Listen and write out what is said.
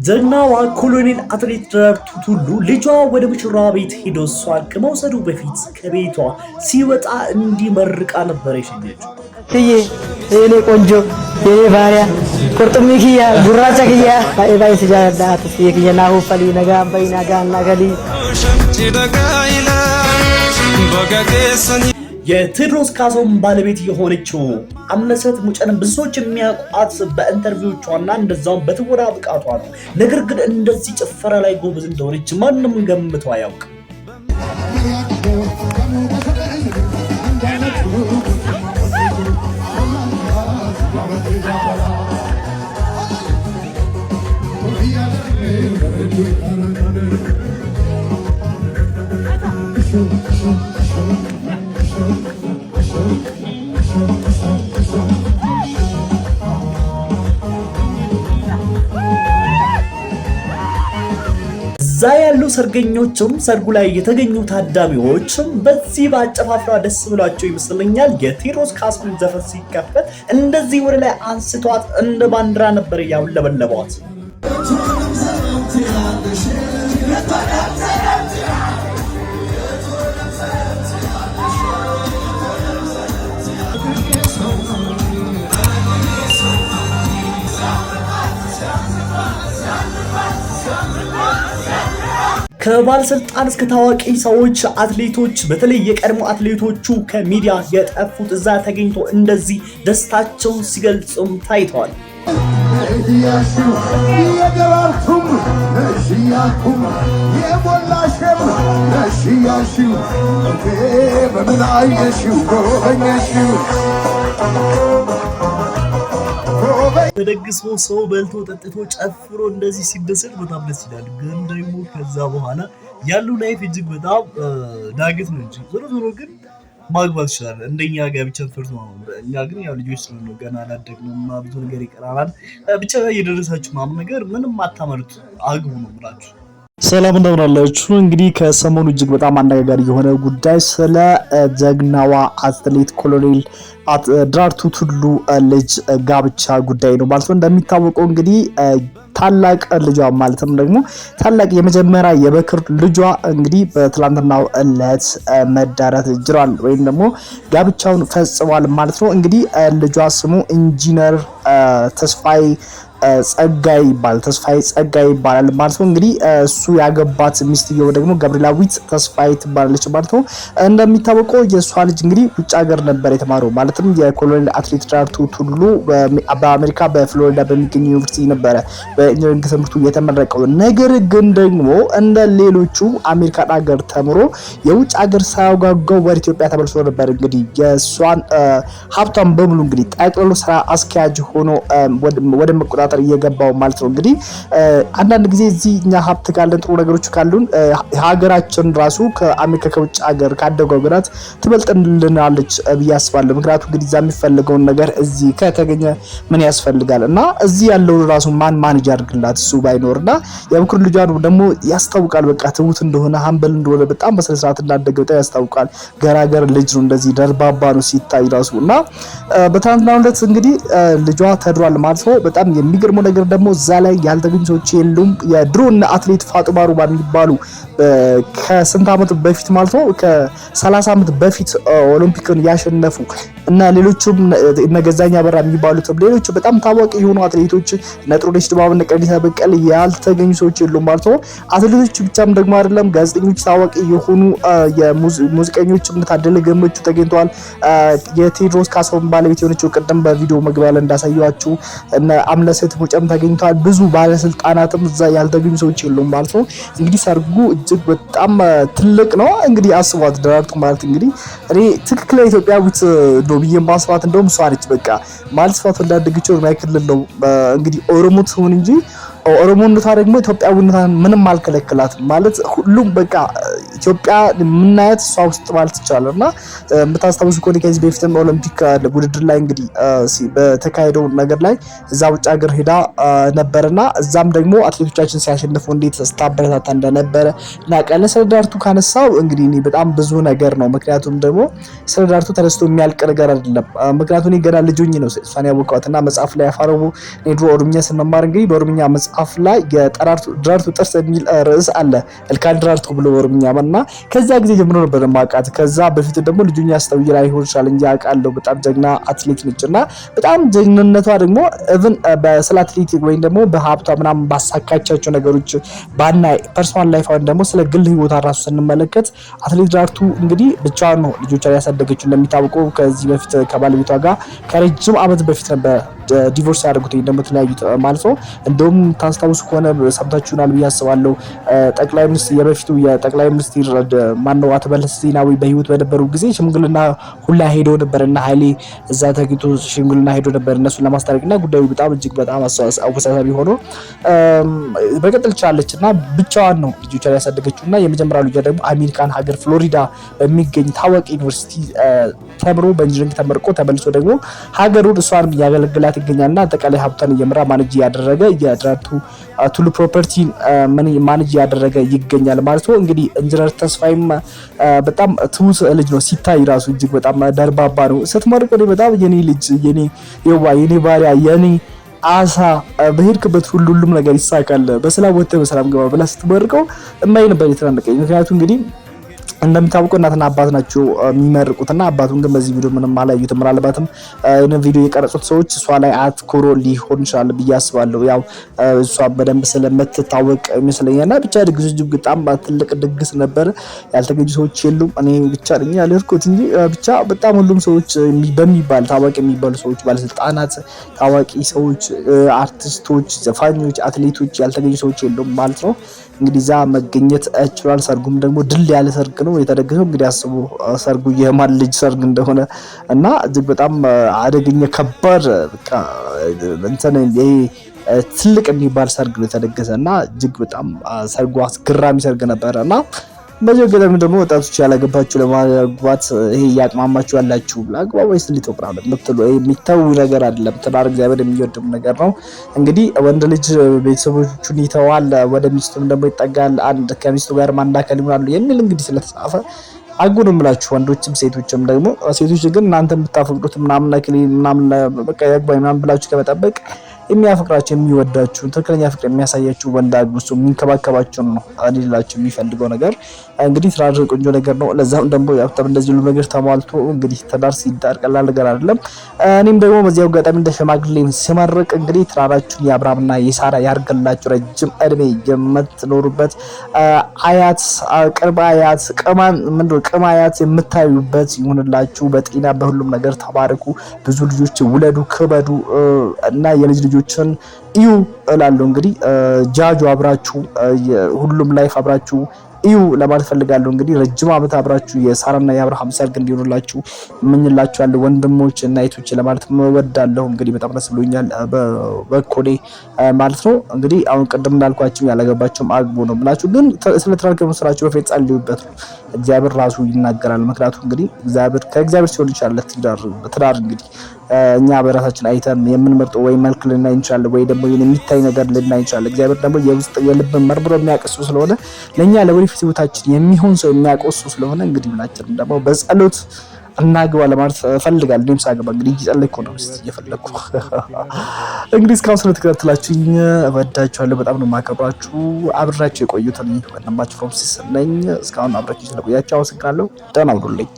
ጀግናዋ ኮሎኔል አትሌት ደራርቱ ቱሉ ልጇ ወደ ሙሽራ ቤት ሄዶ እሷን ከመውሰዱ በፊት ከቤቷ ሲወጣ እንዲመርቃ ነበር የሸኘችው። የኔ ቆንጆ የኔ ባሪያ ቁርጥሚ ኪያ ጉራቻ ኪያ ባይ ሲጃዳት ሲኪያ ናሁ ፈሊ ነጋ በይናጋ ናገሊ የቴዎድሮስ ካሳሁን ባለቤት የሆነችው አምለሰት ሙጬን ብዙዎች የሚያውቋት በኢንተርቪዎቿና እንደዛውም በትወና ብቃቷ ነው። ነገር ግን እንደዚህ ጭፈራ ላይ ጎበዝ እንደሆነች ማንም ገምቶ አያውቅም። እዛ ያሉ ሰርገኞችም ሰርጉ ላይ የተገኙ ታዳሚዎችም በዚህ በአጨፋፍራ ደስ ብሏቸው ይመስለኛል የቴዎድሮስ ካሳሁን ዘፈን ሲከፈት እንደዚህ ወደ ላይ አንስቷት እንደ ባንዲራ ነበር ያውለበለቧት። ከባለስልጣን እስከ ታዋቂ ሰዎች አትሌቶች በተለይ የቀድሞ አትሌቶቹ ከሚዲያ የጠፉት እዛ ተገኝቶ እንደዚህ ደስታቸውን ሲገልጹም ታይተዋል። ተደግሶ ሰው በልቶ ጠጥቶ ጨፍሮ እንደዚህ ሲደሰት በጣም ደስ ይላል። ግን ደግሞ ከዛ በኋላ ያሉ ላይፍ እጅግ በጣም ዳገት ነው እንጂ ዞሮ ግን ማግባት ይችላል። እንደኛ ጋብቻ ፈርቶ ነው። እኛ ግን ያው ልጆች ስለሆነ ገና አላደግንም፣ ብዙ ነገር ይቀራል። ብቻ እየደረሳችሁ ማም ነገር ምንም አታመርጡ፣ አግቡ ነው ብላችሁ። ሰላም እንደምን አላችሁ? እንግዲህ ከሰሞኑ እጅግ በጣም አነጋጋሪ የሆነ ጉዳይ ስለ ጀግናዋ አትሌት ኮሎኔል ደራርቱ ቱሉ ልጅ ጋብቻ ጉዳይ ነው ማለት ነው። እንደሚታወቀው እንግዲህ ታላቅ ልጇ ማለትም ደግሞ ታላቅ የመጀመሪያ የበክር ልጇ እንግዲህ በትላንትናው ዕለት መዳራት ጅሯል ወይም ደግሞ ጋብቻውን ፈጽሟል ማለት ነው። እንግዲህ ልጇ ስሙ ኢንጂነር ተስፋዬ ጸጋይ ይባላል ማለት ነው። እንግዲህ እሱ ያገባት ሚስትየው ደግሞ ገብርኤላዊት ተስፋዬ ትባላለች ማለት ነው። እንደሚታወቀው የእሷ ልጅ እንግዲህ ውጭ ሀገር ነበር የተማረው ማለትም የኮሎኔል አትሌት ደራርቱ ቱሉ በአሜሪካ በፍሎሪዳ በሚገኝ ዩኒቨርሲቲ ነበረ በኢንጂነሪንግ ትምህርቱ የተመረቀው። ነገር ግን ደግሞ እንደ ሌሎቹ አሜሪካን ሀገር ተምሮ የውጭ ሀገር ሳያጓጓው ወደ ኢትዮጵያ ተመልሶ ነበር እንግዲህ የእሷን ሀብቷን በሙሉ እንግዲህ ጠቅልሎ ስራ አስኪያጅ ሆኖ ወደ መቆጣጠር እየገባው ማለት ነው። እንግዲህ አንዳንድ ጊዜ እዚህ እኛ ሀብት ካለን ጥሩ ነገሮች ካሉን ሀገራችን ራሱ ከአሜሪካ ከውጭ ሀገር ካደገው ሀገራት ትበልጥልናለች ብዬ አስባለሁ። ምክንያቱም እንግዲህ እዛ የሚፈልገውን ነገር እዚህ ከተገኘ ምን ያስፈልጋል እና እዚህ ያለውን ራሱ ማኔጅ ያድርግላት እሱ ባይኖርና የበኩር ልጇ ደግሞ ያስታውቃል። በቃ ትሁት እንደሆነ ሀምበል እንደሆነ በጣም በስነ ስርዓት እንዳደገ በጣም ያስታውቃል። ገራገር ልጅ ነው፣ እንደዚህ ደርባባ ነው ሲታይ ራሱ እና በትናንትናው ዕለት እንግዲህ ልጇ ተድሯል ማለት ነው። በጣም የሚገርመው ነገር ደግሞ እዛ ላይ ያልተገኙ ሰዎች የሉም። የድሮና አትሌት ፋጡማ ሩባ የሚባሉ ከስንት ዓመት በፊት ማለት ነው ከ30 ዓመት በፊት ኦሎምፒክን ያሸነፉ እና ሌሎችም ነገዛኛ በራ የሚባሉት ሌሎች በጣም ታዋቂ የሆኑ አትሌቶች ነጥሮች ድባብ ነቀዲታ በቀል ያልተገኙ ሰዎች የሉም ማለት ነው። አትሌቶች ብቻም ደግሞ አይደለም ጋዜጠኞች፣ ታዋቂ የሆኑ የሙዚቀኞችም ታደለ ገመቹ ተገኝተዋል። የቴዎድሮስ ካሳሁን ባለቤት የሆነችው ቀደም በቪዲዮ መግቢያ ላይ እንዳሳያችሁ እና አምለሰት ሙጬም ተገኝተዋል። ብዙ ባለስልጣናትም እዛ ያልተገኙ ሰዎች የሉም ማለት ነው። እንግዲህ ሰርጉ እጅግ በጣም ትልቅ ነው። እንግዲህ አስቧት ደራርቱ ማለት እንግዲህ እኔ ትክክለኛ ኢትዮጵያዊት ነው ብዬ ማስባት እንደውም እሷ ነች። በቃ ማለት ስፋት እንዳደገችው ማይክል ነው እንግዲህ ኦሮሞ ትሁን እንጂ ኦሮሞነቷ ደግሞ ኢትዮጵያዊነቷን ምንም አልከለከላትም ማለት ሁሉም በቃ ኢትዮጵያ የምናያት እሷ ውስጥ ማለት ይቻላል። እና የምታስታውሱ ከሆነ ከዚህ በፊትም ኦሎምፒክ ውድድር ላይ እንግዲህ በተካሄደው ነገር ላይ እዛ ውጭ ሀገር ሄዳ ነበርና እዛም ደግሞ አትሌቶቻችን ሲያሸንፉ እንዴት ስታበረታታ እንደነበረ እናውቃለን። ስለ ደራርቱ ካነሳው እንግዲህ እኔ በጣም ብዙ ነገር ነው። ምክንያቱም ደግሞ ስለ ደራርቱ ተነስቶ የሚያልቅ ነገር አይደለም። ምክንያቱም እኔ ገና ልጅ ሆኜ ነው እሷን ያወቅኋትና መጽሐፍ ላይ ያፋረቡ ድሮ ኦሮምኛ ስንማር እንግዲህ በኦሮምኛ መጽሐፍ ላይ የደራርቱ ጥርስ የሚል ርዕስ አለ። እልካን ደራርቱ ብሎ ኦሮምኛ እና ከዛ ጊዜ ጀምሮ ነበር ማውቃት። ከዛ በፊት ደግሞ ልጁኛ ያስተውይ ላይ ሆን ይችላል እንጂ አውቃለሁ። በጣም ጀግና አትሌት ነችና በጣም ጀግንነቷ ደግሞ ኢቭን በስለ አትሌቲክ ወይም ደግሞ በሀብቷ ምናምን ባሳካቻቸው ነገሮች ባናይ ፐርሰናል ላይፍ ወይም ደግሞ ስለ ግል ህይወቷ ራሱ ስንመለከት አትሌት ደራርቱ እንግዲህ ብቻዋን ነው ልጆቿን ያሳደገችው። እንደሚታወቀው ከዚህ በፊት ከባለቤቷ ጋር ከረጅም ዓመት በፊት ነበር ዲቮርስ ያደርጉት ወይም ደግሞ ተለያዩት ማለት ነው። እንደውም ታስታውሱ ከሆነ ሰምታችሁናል ብዬ አስባለሁ። ጠቅላይ ሚኒስትር የበፊቱ የጠቅላይ ሚኒስትር ማነው አቶ መለስ ዜናዊ በህይወት በነበሩ ጊዜ ሽምግልና ሁላ ሄዶ ነበርና ኃይሌ እዛ ተገኝቶ ሽምግልና ሄዶ ነበር እነሱን ለማስታረቅና ጉዳዩ በጣም እጅግ በጣም አወሳሳቢ ሆኖ በቀጥል ቻለችና ብቻዋን ነው ልጆቿን ያሳደገችውና የመጀመሪያው ልጇ ደግሞ አሜሪካን ሀገር ፍሎሪዳ በሚገኝ ታዋቂ ዩኒቨርሲቲ ተምሮ በኢንጂነሪንግ ተመርቆ ተመልሶ ደግሞ ሀገሩን እሷን ያገለግላት ይገኛልና አጠቃላይ ሀብቷን እየመራ ማኔጅ ያደረገ የደራርቱ ቱሉ ፕሮፐርቲ ማኔጅ ያደረገ ይገኛል ማለት ነው። እንግዲህ ኢንጂነር ተስፋይም በጣም ትውስ ልጅ ነው። ሲታይ ራሱ እጅግ በጣም ደርባባ ነው። ስትመርቆ በጣም የኔ ልጅ የኔ የዋ የኔ ባሪያ የኔ አሳ በሄድክበት ሁሉም ነገር ይሳካል፣ በሰላም ወጥተህ በሰላም ገባ ብላ ስትመርቀው እማዬ ነበር የተናነቀኝ። ምክንያቱም እንግዲህ እንደምታውቁ እናትና አባት ናቸው የሚመርቁትና አባቱን ግን በዚህ ቪዲዮ ምንም አላዩትም። ምናልባትም ይህን ቪዲዮ የቀረጹት ሰዎች እሷ ላይ አትኩሮ ሊሆን ይችላል ብዬ አስባለሁ። ያው እሷ በደንብ ስለምትታወቅ ይመስለኛልና ብቻ ድግሱ እጅግ በጣም ትልቅ ድግስ ነበር። ያልተገኙ ሰዎች የሉም። እኔ ብቻ ነኝ ያልኩት እንጂ ብቻ በጣም ሁሉም ሰዎች በሚባል ታዋቂ የሚባሉ ሰዎች፣ ባለስልጣናት፣ ታዋቂ ሰዎች፣ አርቲስቶች፣ ዘፋኞች፣ አትሌቶች ያልተገኙ ሰዎች የሉም ማለት ነው። እንግዲህ ዛ መገኘት ችሏል። ሰርጉም ደግሞ ድል ያለ ሰርግ ነው የተደገሰው። እንግዲህ አስቡ ሰርጉ የማን ልጅ ሰርግ እንደሆነ እና እጅግ በጣም አደገኛ ከባድ በቃ እንትን ይሄ ትልቅ የሚባል ሰርግ ነው የተደገሰ እና እጅግ በጣም ሰርጉ አስገራሚ ሰርግ ነበረ እና በዚህ አጋጣሚ ደግሞ ወጣቶች ያላገባችሁ ለማግባት ይሄ ያቅማማችሁ ያላችሁ ለአግባብ ወይስ ሊተውራለ ምትሉ የሚተው ነገር አይደለም። ትዳር እግዚአብሔር የሚወደው ነገር ነው። እንግዲህ ወንድ ልጅ ቤተሰቦቹን ይተዋል፣ ወደ ሚስቱም ደግሞ ይጠጋል፣ አንድ ከሚስቱ ጋር ማንዳከል ይሆናሉ የሚል እንግዲህ ስለተጻፈ አጉንም ብላችሁ ወንዶችም ሴቶችም ደግሞ ሴቶች ግን እናንተ የምታፈቅዱት ምናምን ነክሊ ምናምን በቃ ያግባኝ ምናምን ብላችሁ ከመጠበቅ የሚያፈቅራችሁ የሚወዳችሁ ትክክለኛ ፍቅር የሚያሳያችሁ ወንድ አግብቶ የሚንከባከባችሁ ነው አይደላችሁ የሚፈልገው ነገር። እንግዲህ ትዳር ቆንጆ ነገር ነው። ለዛም ደግሞ ያው እንደዚህ ሁሉ ነገር ተሟልቶ እንግዲህ ትዳር ሲዳር ቀላል ነገር አይደለም። እኔም ደግሞ በዚያው አጋጣሚ እንደ ሽማግሌ ሲመረቅ እንግዲህ ትዳራችሁን የአብርሃምና የሳራ ያርገላችሁ፣ ረጅም እድሜ የምትኖሩበት አያት ቅርብ አያት ቅም አያት የምታዩበት ይሁንላችሁ። በጤና በሁሉም ነገር ተባረኩ። ብዙ ልጆች ውለዱ፣ ክበዱ እና የልጅ ልጆችን እዩ እላለሁ። እንግዲህ ጃጁ አብራችሁ ሁሉም ላይፍ አብራችሁ እዩ ለማለት ፈልጋለሁ። እንግዲህ ረጅም ዓመት አብራችሁ የሳራና የአብርሃም ሰርግ እንዲሆንላችሁ እመኝላችኋለሁ ወንድሞች እና እህቶች ለማለት እወዳለሁ። እንግዲህ በጣም ደስ ብሎኛል በኮኔ ማለት ነው። እንግዲህ አሁን ቅድም እንዳልኳችሁ ያላገባችሁም አግቡ ነው ብላችሁ፣ ግን ስለ ትዳር ከመስራችሁ በፊት ጸልዩበት ነው። እግዚአብሔር ራሱ ይናገራል። ምክንያቱም እንግዲህ ከእግዚአብሔር ሲሆን ይችላል ትዳር እንግዲህ እኛ በራሳችን አይተን የምንመርጠው ወይ መልክ ልናይ እንችላለን ወይ ደግሞ የሚታይ ነገር ልናይ እንችላለን። እግዚአብሔር ደግሞ የውስጥ የልብን መርምሮ የሚያቀሱ ስለሆነ ለኛ ለወደፊት ህይወታችን የሚሆን ሰው የሚያቆሱ ስለሆነ እንግዲህ ሁላችንም ደግሞ በጸሎት እናግባ ለማለት ፈልጋለሁ። እኔም ሳገባ እንግዲህ እየጸለይኩ ነው እየፈለኩ እንግዲህ እስካሁን ስለተከታተላችሁኝ እወዳችኋለሁ። በጣም ነው የማከብራችሁ። አብራችሁ የቆዩት ወንድማችሁ ፍሮምሲስ ነኝ። እስካሁን አብራችሁ ስለቆያችሁ አመሰግናለሁ። ደህና ሁኑልኝ።